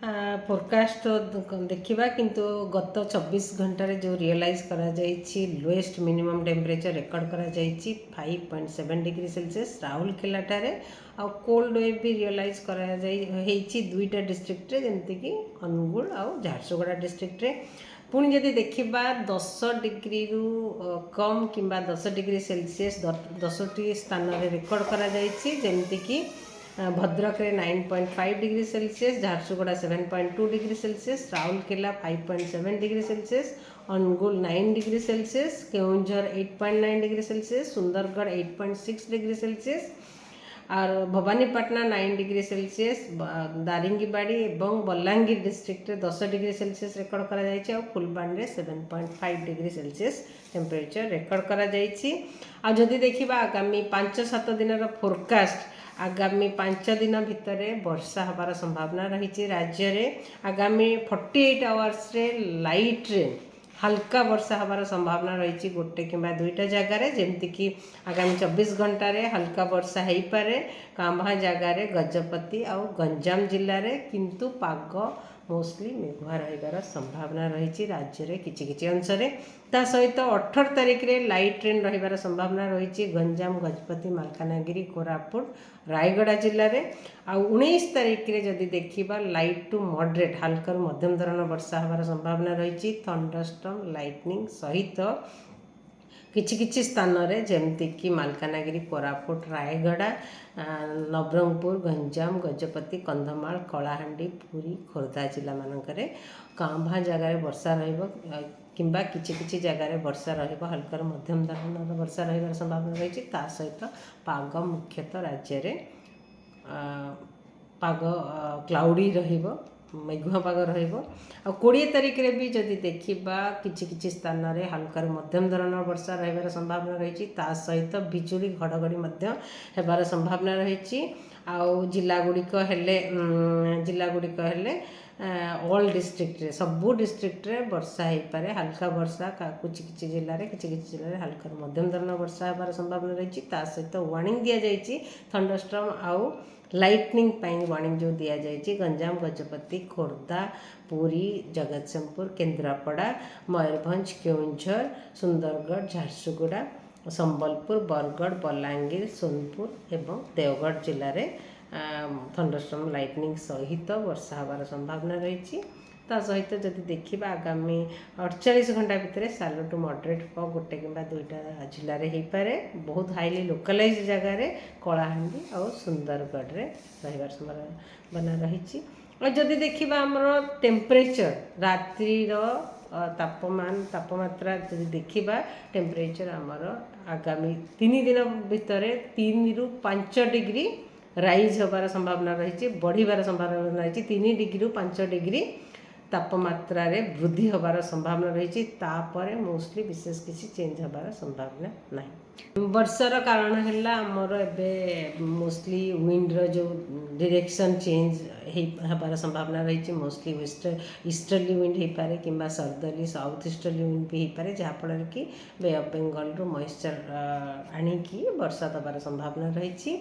Forecast तो देखा किंतु गत 24 घंटे जो रियलाइज करा लोएस्ट मिनिमम टेम्परेचर रेकर्ड करा 5.7 डिग्री सेल्सियस राउरकेला ठारे आ कोल्ड वेव भी रियलाइज करा दुईटा डिस्ट्रिक्ट रे जमती कि अनुगुल आ झारसुगुड़ा डिस्ट्रिक्ट रे पुणी जदि देखा 10 डिग्री रु कम कि 10 डिग्री सेल्सियस 10टी स्थान रेकर्ड करा जमती कि भद्रक रे 9.5 degree Celsius, Jharsuguda 7.2 degree Celsius, Rourkela 5.7 degree Celsius, Angul 9 degree Celsius, Keonjhar 8.9 degree Celsius, Sundargarh 8.6 degree Celsius और भवानीपाटना 9 डिग्री सेल्सियस, दारिंगीबाड़ी एवं बलांगीर डिस्ट्रिक्ट रे 10 डिग्री सेल्सियस रेकर्ड करा जायछि और फुलबाणी रे 7.5 डिग्री सेल्सियस टेम्परेचर रेकर्ड करा जायछि। आ जदि देखिबा आगामी 5-7 दिन फोरकास्ट आगामी 5 दिन भितर वर्षा हबार संभावना रही राज्य रे। आगामी 48 आवर्स रे लाइट रेन हल्का वर्षा हबार संभावना रही गोटे कि दुईटा जगार जमती कि आगामी 24 घंटा रे हल्का वर्षा हो पारे कांभा जगार गजपति आउ गंजाम जिले में किंतु पाग मोस्टली मेघुआ रही संभावना रही राज्य में किछि अंश ता सहित 18 तारिख रे लाइट रेन रही संभावना रही गंजाम गजपति मालकानगिरी कोरापुट रायगड़ा जिले में आ 19 तारिख रे जदि देखिबा लाइट टू मॉडरेट हल्का मध्यम धरण वर्षा हबार संभावना रही थंडरस्टॉर्म लाइटनिंग सहित किछि स्थान रे जमती कि मालकानगिरी कोरापुट रायगड़ा नवरंगपुर गंजाम गजपति कंधमाल कलाहांडी पुरी खोर्धा जिला मानकरे कांभा जगार वर्षा रहिबो किंबा किछि जगार वर्षा रहिबो हल्का मध्यम धरण वर्षा रहिबार संभावना रही ता सहित पाग मुख्यतः राज्य रे पाग क्लाउडी रहिबो मेघुआ पाग रहिबो। आ 20 तारिख रे भी जदि देखिबा किछि स्थान रे हल्का मध्यम धरण वर्षा रहिबार संभावना रही ता सहित बिजुली घड़घड़ी मध्य हेबार संभावना रही। आउ जिला गुड़िक हेले ऑल डिस्ट्रिक्ट रे सबू डिस्ट्रिक्ट रे वर्षा हो पारे हल्का वर्षा किछि जिले में किछि जिले में हल्का मध्यम धरण वर्षा होबार संभावना रही ता सहित वार्निंग दिया जायछि थंडरस्टॉर्म आउ लाइटनिंग वार्निंग जो दिया जायछि गंजाम गजपति खोर्धा पुरी जगतसिंहपुर केन्द्रापड़ा मयूरभंज केउंझर सुंदरगढ़ झारसुगुड़ा संबलपुर बरगढ़ बलांगीर सोनपुर एवं देवगढ़ जिले में थंडरस्टॉर्म लाइटनिंग सहित वर्षा हबार संभावना रही ता सहित जदि देखिबा आगामी 48 घंटा भितर सालो टू मॉडरेट गोटे कि दुईटा जिले में हो पारे बहुत हाईली लोकलाइज जगार कलाहांडी और सुंदरगढ़ रे रहिबार संभावना रही। और जदि देखिबा हमर टेम्परेचर रात्रिर तापमात्रा जदि देखिबा टेम्परेचर आमर आगामी 3 दिन भितर 3 रु 5 डिग्री राइज होबार संभावना रही बढ़िबार संभावना रही 3 डिग्री रु 5 डिग्री तापमात्रा रे वृद्धि होबार संभावना रही तापर मोस्टली विशेष किसी चेंज होबार संभावना नहीं। वर्षार कारण है आमर एबे मोस्टली विंड्र जो डायरेक्शन चेंज होबार संभावना रही मोस्टली ईस्टर्ली विंड हो पारे कि सर्दली साउथ ईस्टर्ली विंड भी हो पारे जहाँफल कि बे ऑफ बेंगल रु मॉइस्चर आनिकी वर्षा दबार संभावना रही।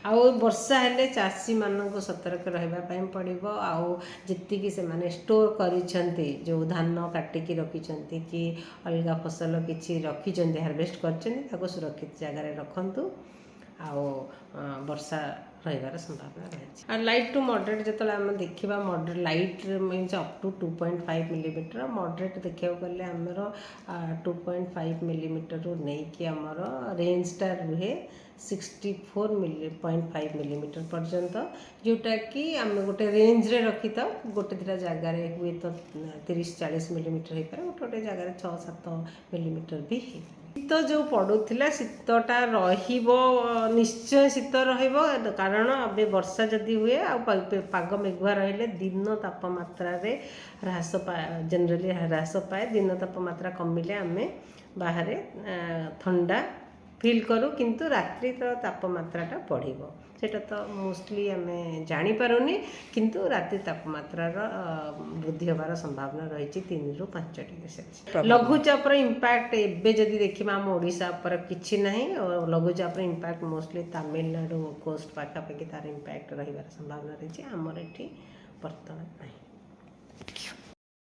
आउ वर्षा हेले चाषी मानक सतर्क रहिबा पड़िबो आउ जेतिकी से माने स्टोर करिसेंती जो धान काटिकी रखिसेंती कि अलगा फसल किछि रखिसेंती हार्वेस्ट करछेंती ताको सुरक्षित जगह रखंतु आउ वर्षा रहिबार संभावना रही। और लाइट टू मॉडरेट जो आम देखा moderate light means up to 2.5 millimetre moderate देखा गले आमर 2.5 मिलीमीटर रू नहीं कि आमर रेंजटा रुहे 64.5 मिलीमीटर पर्यंत जोटा कि आम गोटे रेंज रे रखी था गोटे दुटा जगार हुए तो 30-40 मिलीमीटर हो पारे गोटे जगार 6-7 मिलीमीटर भी हो शीत जो पड़ूला शीतटा निश्चय शीत कारण अबे वर्षा जदि हुए पाग मेघुआ रहिले दिन तापमात्रा रे ह्रास पाए जनरली ह्रास पाए दिन तापमात्रा कमिले आमे बाहर ठंडा फील करूँ किंतु रात्रि तो तापमात्राटा बढ़िबो सेटा तो मोस्टली आम जानीपारुनी किंतु रात्रि तापमात्रार वृद्धि होबार संभावना रही 3 रु 5 डिग्री सेल्सियस। लघुचापर इम्पैक्ट एबे जदि देखिबा हम ओडिशा पर किछि नहीं लघुचापर इम्पैक्ट मोस्टली तमिलनाडु कोस्ट पाखापाखि तार इम्पैक्ट रहिबार संभावना रही आमर एठी वर्तमान नहीं।